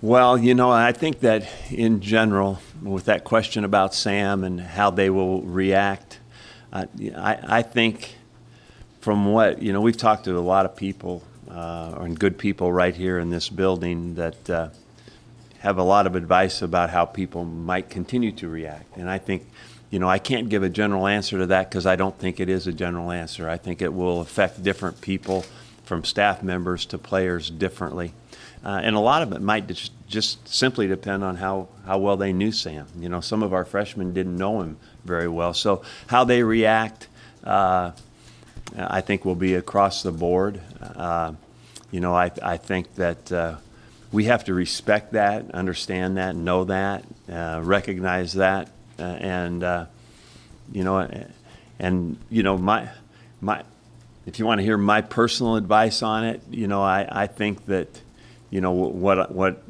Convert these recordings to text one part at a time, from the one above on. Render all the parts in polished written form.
Well, I think that in general, with that question about Sam and how they will react, I think from what, we've talked to a lot of people, and good people right here in this building that have a lot of advice about how people might continue to react. And I think, I can't give a general answer to that because I don't think it is a general answer. I think it will affect different people, from staff members to players, differently. And a lot of it might just simply depend on how well they knew Sam. Some of our freshmen didn't know him very well. So how they react, I think, will be across the board. I think that we have to respect that, understand that, know that, recognize that, my if you want to hear my personal advice on it, I think that, what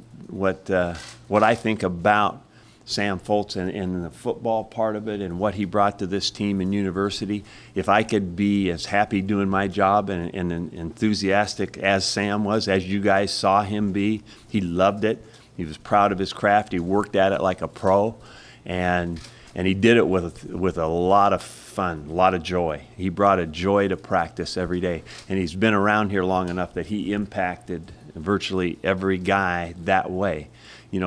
I think about Sam Foltz and the football part of it and what he brought to this team and university, if I could be as happy doing my job and enthusiastic as Sam was, as you guys saw him be, he loved it. He was proud of his craft. He worked at it like a pro, and he did it with a lot of fun, a lot of joy. He brought a joy to practice every day, and he's been around here long enough that he impacted virtually every guy that way.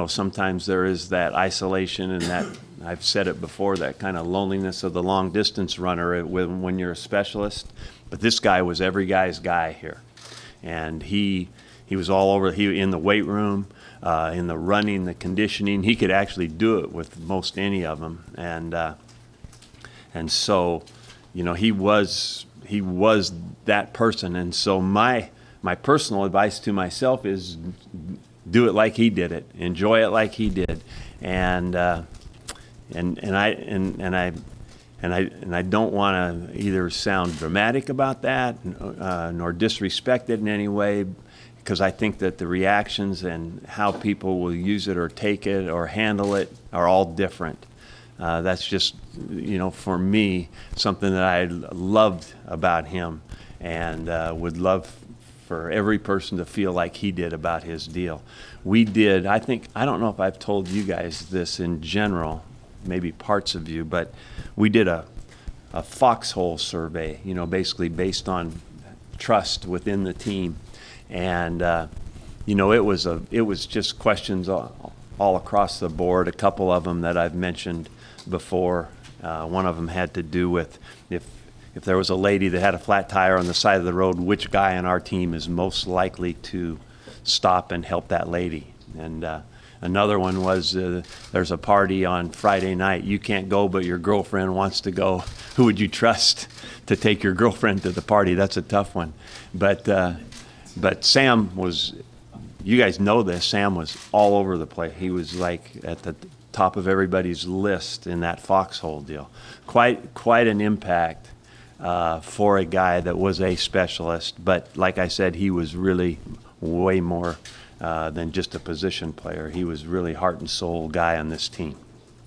Sometimes there is that isolation and that, I've said it before, that kind of loneliness of the long distance runner when you're a specialist. But this guy was every guy's guy here, and he was all over. He in the weight room, in the running, the conditioning. He could actually do it with most any of them, and so, he was that person. And so my personal advice to myself is do it like he did it, enjoy it like he did, and I don't want to either sound dramatic about that nor disrespect it in any way, because I think that the reactions and how people will use it or take it or handle it are all different. That's just, for me, something that I loved about him, and would love for every person to feel like he did about his deal. We did, I don't know if I've told you guys this in general, maybe parts of you, but we did a foxhole survey, basically based on trust within the team. And, it was just questions all across the board, a couple of them that I've mentioned before. One of them had to do with if there was a lady that had a flat tire on the side of the road, which guy on our team is most likely to stop and help that lady. And another one was there's a party on Friday night. You can't go, but your girlfriend wants to go. Who would you trust to take your girlfriend to the party? That's a tough one. But Sam was, you guys know this, Sam was all over the place. He was like at the top of everybody's list in that foxhole deal. Quite an impact for a guy that was a specialist. But like I said, he was really way more than just a position player. He was really heart and soul guy on this team.